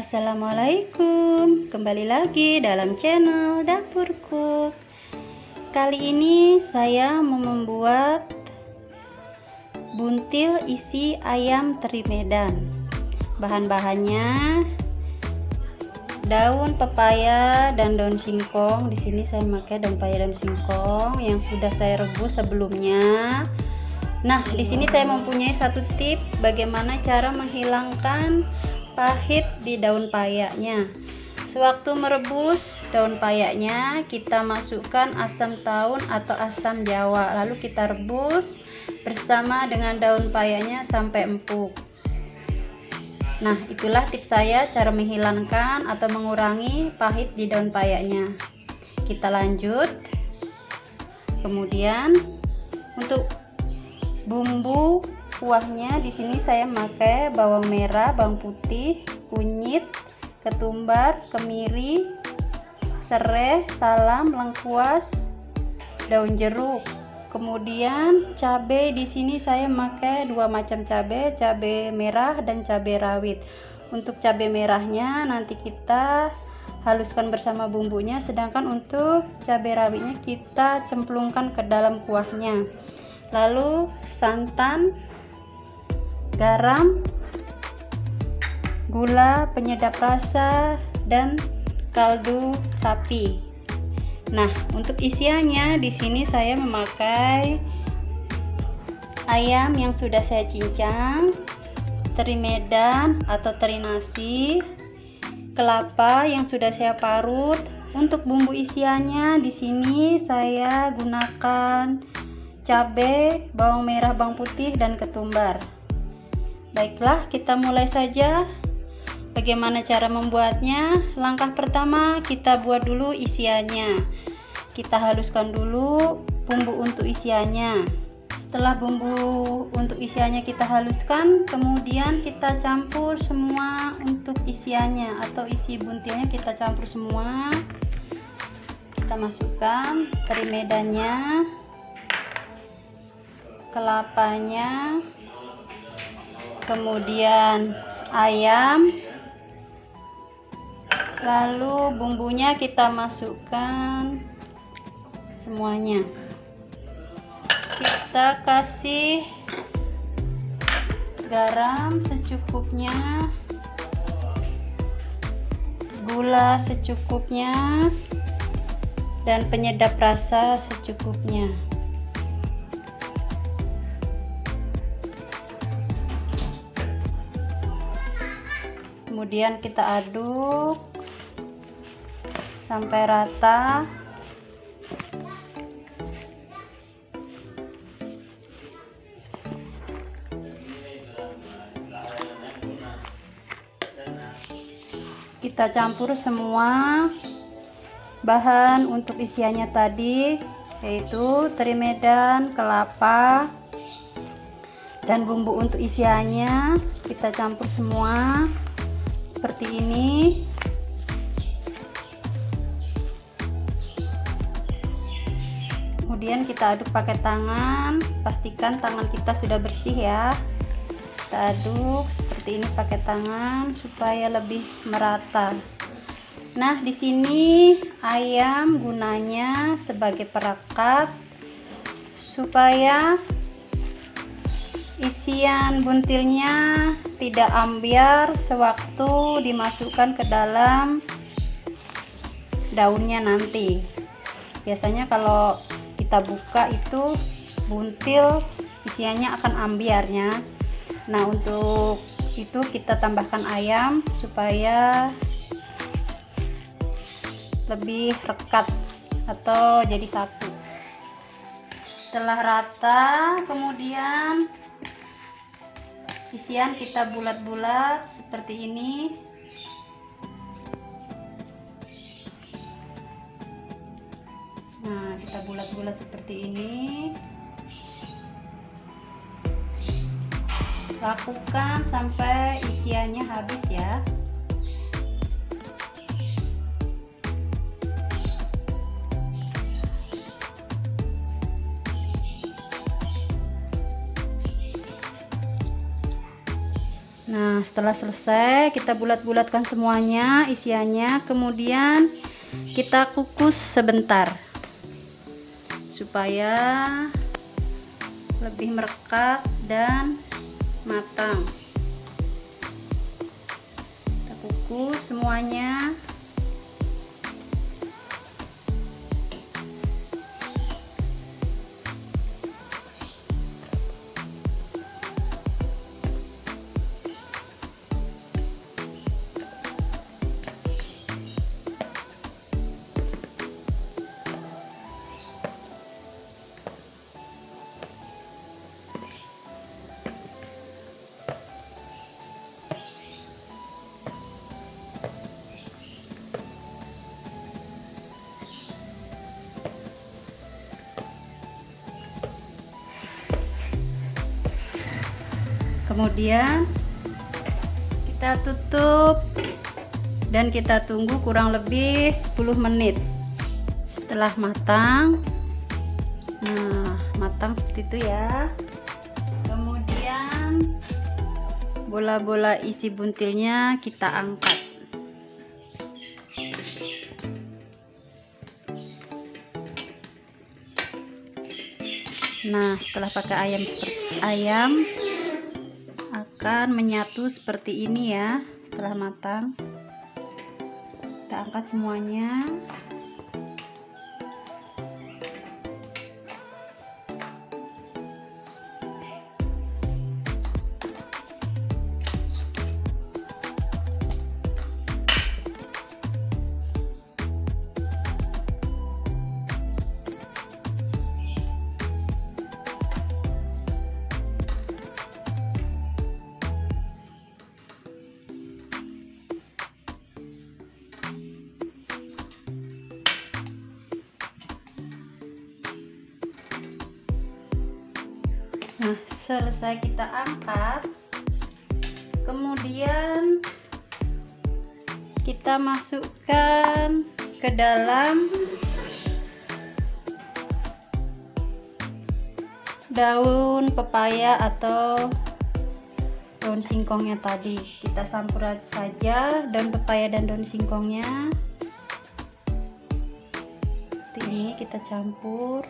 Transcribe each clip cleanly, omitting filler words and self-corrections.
Assalamualaikum, kembali lagi dalam channel Dapurku. Kali ini saya mau membuat buntil isi ayam teri Medan. Bahan-bahannya daun pepaya dan daun singkong. Di sini saya pakai daun pepaya dan singkong yang sudah saya rebus sebelumnya. Nah, di sini saya mempunyai satu tip bagaimana cara menghilangkan pahit di daun payanya. Sewaktu merebus daun payanya, kita masukkan asam tawon atau asam jawa, lalu kita rebus bersama dengan daun payanya sampai empuk. Nah, itulah tips saya cara menghilangkan atau mengurangi pahit di daun payanya. Kita lanjut. Kemudian untuk bumbu kuahnya, di sini saya pakai bawang merah, bawang putih, kunyit, ketumbar, kemiri, serai, salam, lengkuas, daun jeruk. Kemudian cabai, di sini saya pakai dua macam cabai, cabai merah dan cabai rawit. Untuk cabai merahnya nanti kita haluskan bersama bumbunya, sedangkan untuk cabai rawitnya kita cemplungkan ke dalam kuahnya. Lalu santan, garam, gula penyedap rasa, dan kaldu sapi. Nah, untuk isiannya di sini saya memakai ayam yang sudah saya cincang, teri Medan atau teri nasi, kelapa yang sudah saya parut. Untuk bumbu isiannya di sini saya gunakan cabai, bawang merah, bawang putih, dan ketumbar. Baiklah, kita mulai saja. Bagaimana cara membuatnya? Langkah pertama, kita buat dulu isiannya. Kita haluskan dulu bumbu untuk isiannya. Setelah bumbu untuk isiannya kita haluskan, kemudian kita campur semua untuk isiannya atau isi buntilnya, kita campur semua. Kita masukkan teri Medannya, kelapanya, kemudian ayam, lalu bumbunya kita masukkan semuanya. Kita kasih garam secukupnya, gula secukupnya, dan penyedap rasa secukupnya. Kemudian kita aduk sampai rata. Kita campur semua bahan untuk isiannya tadi, yaitu teri Medan, kelapa, dan bumbu untuk isiannya. Kita campur semua seperti ini. Kemudian kita aduk pakai tangan, pastikan tangan kita sudah bersih ya. Kita aduk seperti ini pakai tangan supaya lebih merata. Nah, di sini ayam gunanya sebagai perekat supaya isian buntilnya tidak ambiar sewaktu dimasukkan ke dalam daunnya nanti. Biasanya kalau kita buka itu buntil isiannya akan ambiarnya. Nah, untuk itu kita tambahkan ayam supaya lebih rekat atau jadi satu. Setelah rata, kemudian isian kita bulat-bulat seperti ini. Nah, kita bulat-bulat seperti ini. Lakukan sampai isiannya habis ya. Nah, setelah selesai kita bulat-bulatkan semuanya isiannya, kemudian kita kukus sebentar supaya lebih merekat dan matang. Kita kukus semuanya. Kemudian kita tutup dan kita tunggu kurang lebih 10 menit. Setelah matang, nah matang seperti itu ya. Kemudian bola-bola isi buntilnya kita angkat. Nah, setelah pakai ayam akan menyatu seperti ini ya. Setelah matang kita angkat semuanya. Nah, selesai kita angkat, kemudian kita masukkan ke dalam daun pepaya atau daun singkongnya tadi. Kita campur saja daun pepaya dan daun singkongnya. Seperti ini kita campur.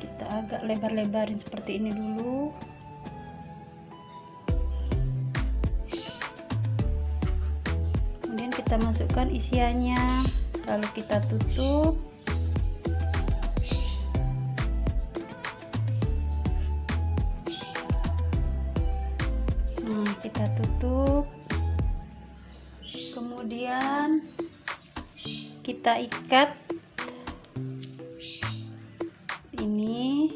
Kita agak lebar-lebarin seperti ini dulu. Kemudian kita masukkan isiannya, lalu kita tutup. Nah, kita tutup. Kemudian kita ikat ini.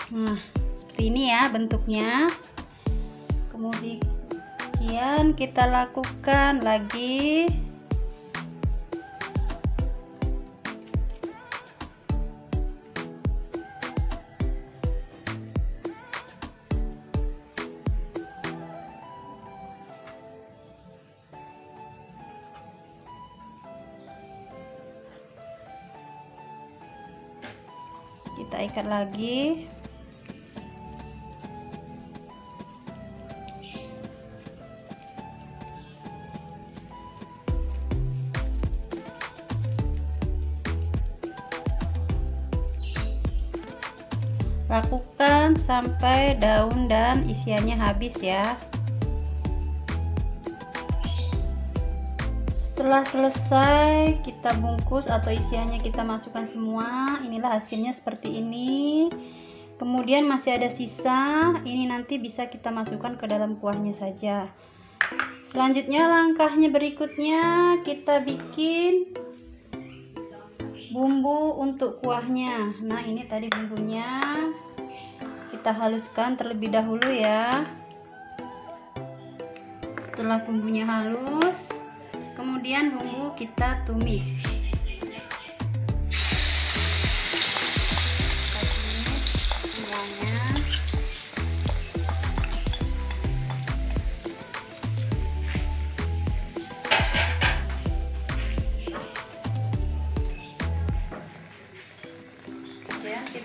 Nah, seperti ini ya bentuknya. Kemudian kita lakukan lagi. Kita ikat lagi. Lakukan sampai daun dan isiannya habis ya. Setelah selesai kita bungkus atau isiannya kita masukkan semua. Inilah hasilnya seperti ini. Kemudian masih ada sisa, ini nanti bisa kita masukkan ke dalam kuahnya saja. Selanjutnya langkahnya berikutnya kita bikin bumbu untuk kuahnya. Nah, ini tadi bumbunya kita haluskan terlebih dahulu ya. Setelah bumbunya halus, kemudian bumbu kita tumis.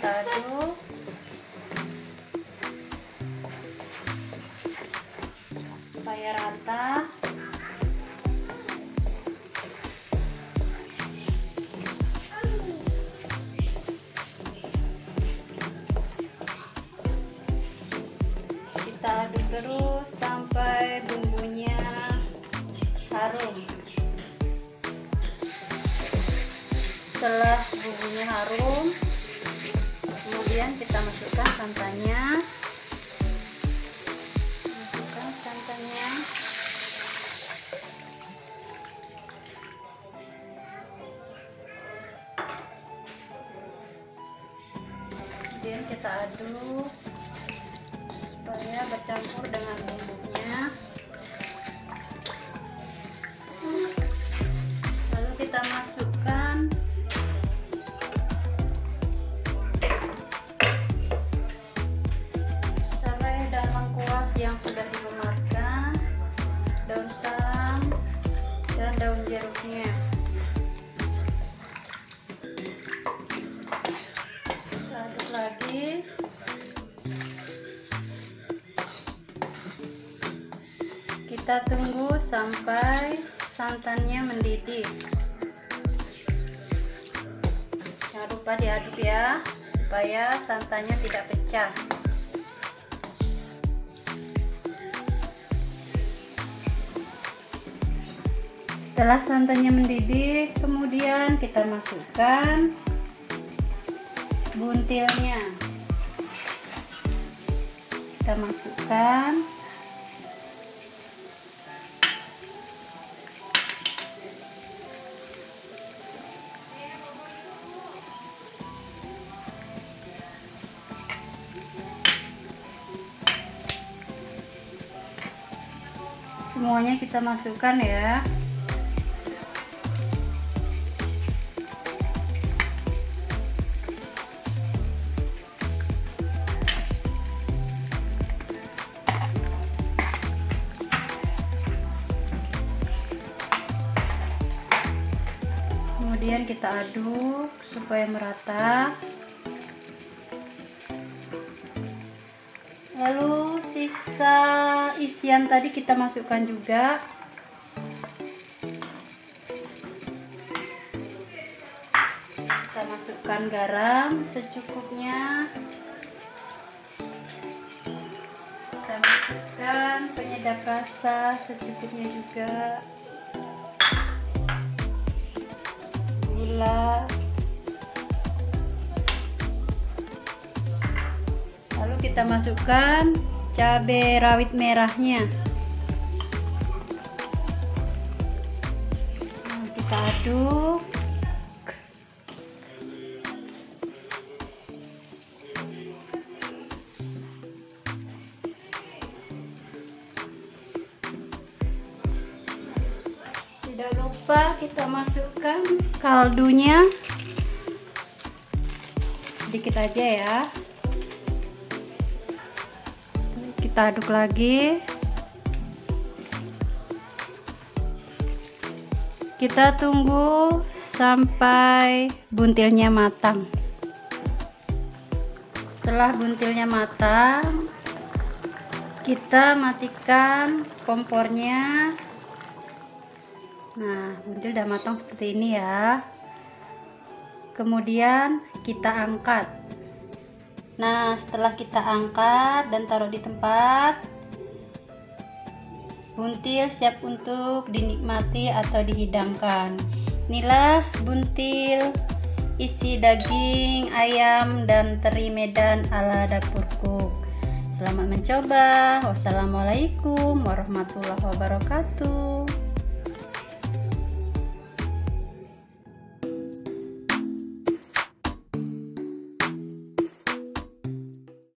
kita aduk. Supaya rata. Kita aduk terus sampai bumbunya harum. Setelah bumbunya harum, kemudian kita masukkan santannya. Kemudian kita aduk supaya bercampur dengan bumbunya. Lalu kita masukkan serai dan lengkuas yang sudah dilumatkan, daun salam dan daun jeruknya. Aduk lagi. Kita tunggu sampai santannya mendidih. Jangan lupa diaduk ya, supaya santannya tidak pecah. Setelah santannya mendidih, kemudian kita masukkan buntilnya. Kita masukkan. Semuanya kita masukkan ya. Kemudian kita aduk supaya merata. Lalu sisa isian tadi kita masukkan juga. Kita masukkan garam secukupnya. Kita masukkan penyedap rasa secukupnya juga. Gula. Lalu kita masukkan cabai rawit merahnya. Nah, kita aduk. Tidak lupa kita masukkan kaldunya sedikit aja ya. Kita aduk lagi. Kita tunggu sampai buntilnya matang. Setelah buntilnya matang, kita matikan kompornya. Nah, buntil udah matang seperti ini ya. Kemudian kita angkat. Nah, setelah kita angkat dan taruh di tempat, buntil siap untuk dinikmati atau dihidangkan. Inilah buntil isi daging ayam dan teri Medan ala Dapur Cook. Selamat mencoba. Wassalamualaikum warahmatullahi wabarakatuh.